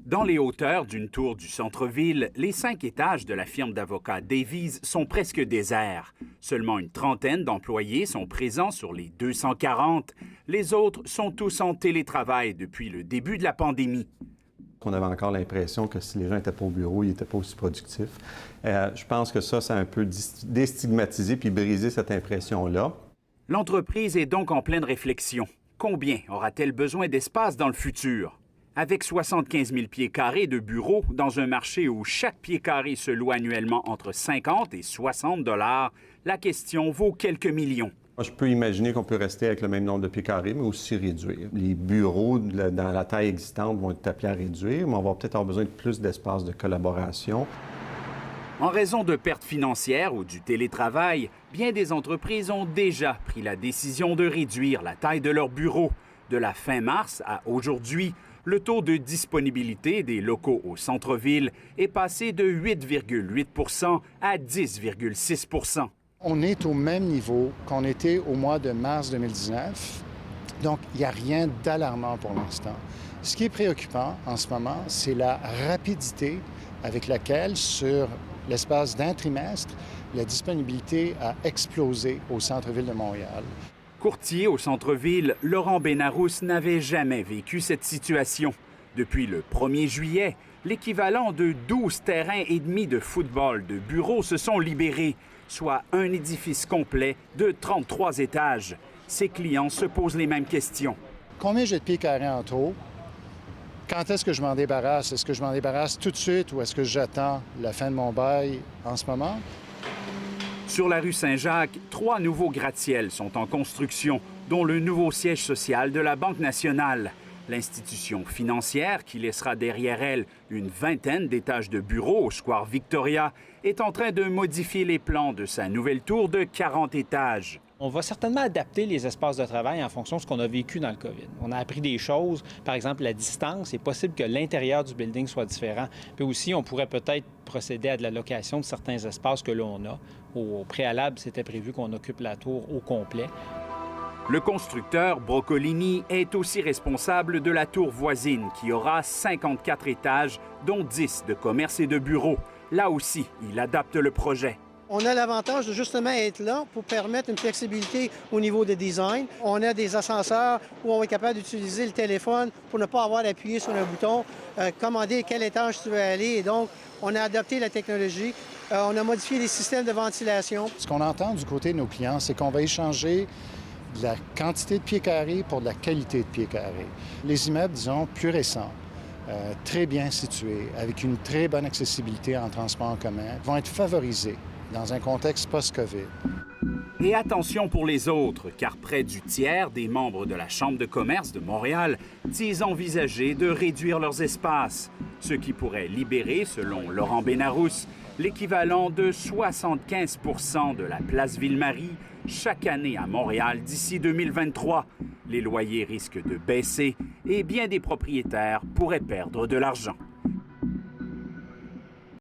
Dans les hauteurs d'une tour du centre-ville, les 5 étages de la firme d'avocats Davies sont presque déserts. Seulement une trentaine d'employés sont présents sur les 240. Les autres sont tous en télétravail depuis le début de la pandémie. On avait encore l'impression que si les gens n'étaient pas au bureau, ils n'étaient pas aussi productifs. Je pense que ça a un peu déstigmatisé puis brisé cette impression-là. L'entreprise est donc en pleine réflexion. Combien aura-t-elle besoin d'espace dans le futur? Avec 75 000 pieds carrés de bureaux dans un marché où chaque pied carré se loue annuellement entre 50 et 60 $, la question vaut quelques millions. Moi, je peux imaginer qu'on peut rester avec le même nombre de pieds carrés, mais aussi réduire. Les bureaux dans la taille existante vont être appelés à réduire, mais on va peut-être avoir besoin de plus d'espace de collaboration. En raison de pertes financières ou du télétravail, bien des entreprises ont déjà pris la décision de réduire la taille de leurs bureaux. De la fin mars à aujourd'hui, le taux de disponibilité des locaux au centre-ville est passé de 8,8 % à 10,6 %. On est au même niveau qu'on était au mois de mars 2019, donc il n'y a rien d'alarmant pour l'instant. Ce qui est préoccupant en ce moment, c'est la rapidité avec laquelle, sur l'espace d'un trimestre, la disponibilité a explosé au centre-ville de Montréal. Courtier au centre-ville, Laurent Benarous n'avait jamais vécu cette situation. Depuis le 1er juillet, l'équivalent de 12 terrains et demi de football de bureaux se sont libérés, soit un édifice complet de 33 étages. Ses clients se posent les mêmes questions. Combien j'ai de pieds carrés en trop? Quand est-ce que je m'en débarrasse? Est-ce que je m'en débarrasse tout de suite ou est-ce que j'attends la fin de mon bail en ce moment? Sur la rue Saint-Jacques, 3 nouveaux gratte-ciels sont en construction, dont le nouveau siège social de la Banque nationale. L'institution financière, qui laissera derrière elle une vingtaine d'étages de bureaux au square Victoria, est en train de modifier les plans de sa nouvelle tour de 40 étages. On va certainement adapter les espaces de travail en fonction de ce qu'on a vécu dans le COVID. On a appris des choses, par exemple la distance. C'est possible que l'intérieur du building soit différent. Puis aussi, on pourrait peut-être procéder à de la location de certains espaces que l'on a. Au préalable, c'était prévu qu'on occupe la tour au complet. Le constructeur Brocolini est aussi responsable de la tour voisine qui aura 54 étages, dont 10 de commerces et de bureaux. Là aussi, il adapte le projet. On a l'avantage de justement être là pour permettre une flexibilité au niveau des design. On a des ascenseurs où on est capable d'utiliser le téléphone pour ne pas avoir à appuyer sur un bouton, commander quel étage tu veux aller. Et donc, on a adopté la technologie. On a modifié les systèmes de ventilation. Ce qu'on entend du côté de nos clients, c'est qu'on va échanger de la quantité de pieds carrés pour de la qualité de pieds carrés. Les immeubles, disons, plus récents, très bien situés, avec une très bonne accessibilité en transport en commun, vont être favorisés dans un contexte post-COVID. Et attention pour les autres, car près du tiers des membres de la Chambre de commerce de Montréal disent envisager de réduire leurs espaces, ce qui pourrait libérer, selon Laurent Benarous, l'équivalent de 75 % de la place Ville-Marie chaque année à Montréal d'ici 2023. Les loyers risquent de baisser et bien des propriétaires pourraient perdre de l'argent.